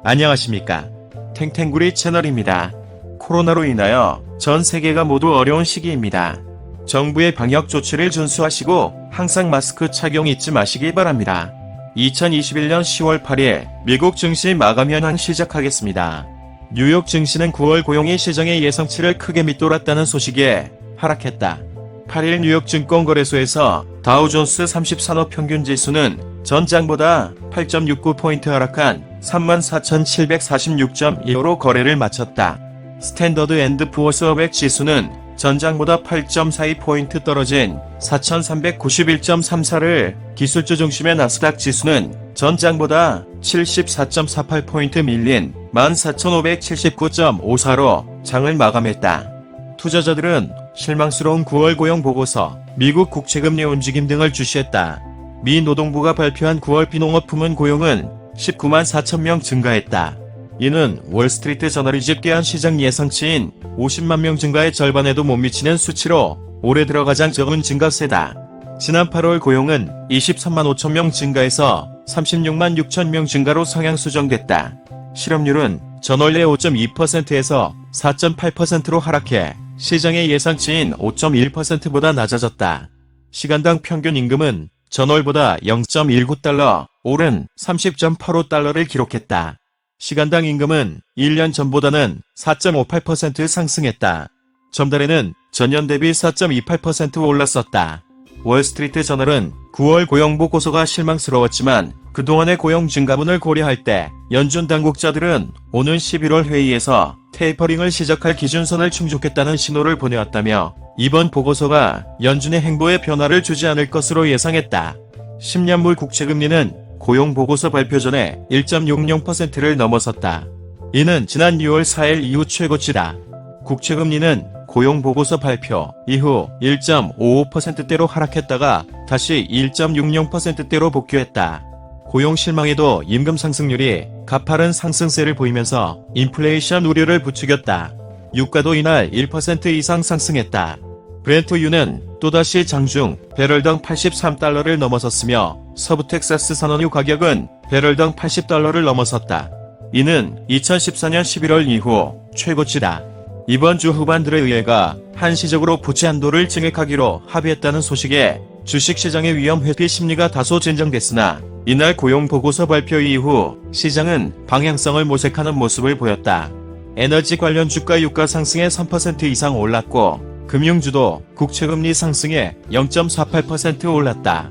안녕하십니까. 탱탱구리 채널입니다. 코로나로 인하여 전 세계가 모두 어려운 시기입니다. 정부의 방역 조치를 준수하시고 항상 마스크 착용 잊지 마시기 바랍니다. 2021년 10월 8일 미국 증시 마감 현황 시작하겠습니다. 뉴욕 증시는 9월 고용이 시장의 예상치를 크게 밑돌았다는 소식에 하락했다. 8일 뉴욕 증권거래소에서 다우존스 30산업 평균 지수는 전장보다 8.69포인트 하락한 34,746.15로 거래를 마쳤다. 스탠더드 앤드 푸어스 500 지수는 전장보다 8.42포인트 떨어진 4,391.34를, 기술주 중심의 나스닥 지수는 전장보다 74.48포인트 밀린 14,579.54로 장을 마감했다. 투자자들은 실망스러운 9월 고용 보고서, 미국 국채금리 움직임 등을 주시했다. 미 노동부가 발표한 9월 비농업 부문 고용은 19만 4천 명 증가했다. 이는 월스트리트 저널이 집계한 시장 예상치인 50만 명 증가의 절반에도 못 미치는 수치로 올해 들어 가장 적은 증가세다. 지난 8월 고용은 23만 5천 명 증가해서 36만 6천 명 증가로 상향 수정됐다. 실업률은 전월의 5.2%에서 4.8%로 하락해 시장의 예상치인 5.1%보다 낮아졌다. 시간당 평균 임금은 전월보다 0.19달러 오른 30.85달러를 기록했다. 시간당 임금은 1년 전보다는 4.58% 상승했다. 전달에는 전년 대비 4.28% 올랐었다. 월스트리트 저널은 9월 고용 보고서가 실망스러웠지만 그동안의 고용 증가분을 고려할 때 연준 당국자들은 오는 11월 회의에서 테이퍼링을 시작할 기준선을 충족했다는 신호를 보내왔다며 이번 보고서가 연준의 행보에 변화를 주지 않을 것으로 예상했다. 10년물 국채금리는 고용 보고서 발표 전에 1.60%를 넘어섰다. 이는 지난 6월 4일 이후 최고치다. 국채금리는 고용 보고서 발표 이후 1.55%대로 하락했다가 다시 1.60%대로 복귀했다. 고용 실망에도 임금 상승률이 가파른 상승세를 보이면서 인플레이션 우려를 부추겼다. 유가도 이날 1% 이상 상승했다. 브렌트유는 또다시 장중 배럴당 83달러를 넘어섰으며 서부 텍사스 산원유 가격은 배럴당 80달러를 넘어섰다. 이는 2014년 11월 이후 최고치다. 이번 주 후반 들의회가 한시적으로 부채 한도를 증액하기로 합의했다는 소식에 주식시장의 위험 회피 심리가 다소 진정됐으나 이날 고용 보고서 발표 이후 시장은 방향성을 모색하는 모습을 보였다. 에너지 관련 주가 유가 상승에 3% 이상 올랐고 금융주도 국채금리 상승에 0.48% 올랐다.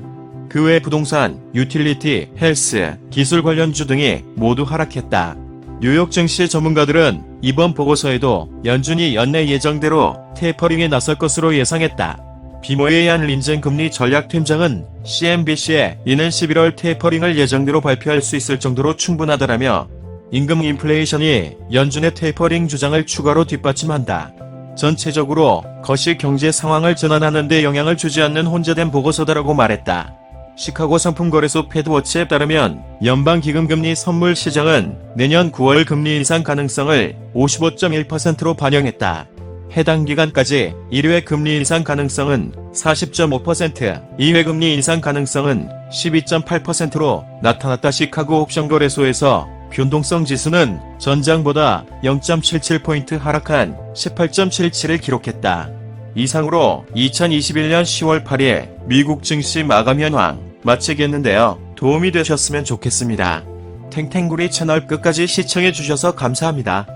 그 외 부동산, 유틸리티, 헬스, 기술 관련주 등이 모두 하락했다. 뉴욕 증시 전문가들은 이번 보고서에도 연준이 연내 예정대로 테이퍼링에 나설 것으로 예상했다. 비모의 얀 린젠 금리 전략팀장은 CNBC에 이는 11월 테이퍼링을 예정대로 발표할 수 있을 정도로 충분하다라며 임금 인플레이션이 연준의 테이퍼링 주장을 추가로 뒷받침한다. 전체적으로 거시 경제 상황을 전환하는 데 영향을 주지 않는 혼재된 보고서다라고 말했다. 시카고 상품거래소 패드워치에 따르면 연방기금금리 선물 시장은 내년 9월 금리 인상 가능성을 55.1%로 반영했다. 해당 기간까지 1회 금리 인상 가능성은 40.5%, 2회 금리 인상 가능성은 12.8%로 나타났다. 시카고 옵션거래소에서 변동성 지수는 전장보다 0.77포인트 하락한 18.77을 기록했다. 이상으로 2021년 10월 8일 미국 증시 마감 현황 마치겠는데요. 도움이 되셨으면 좋겠습니다. 탱탱구리 채널 끝까지 시청해주셔서 감사합니다.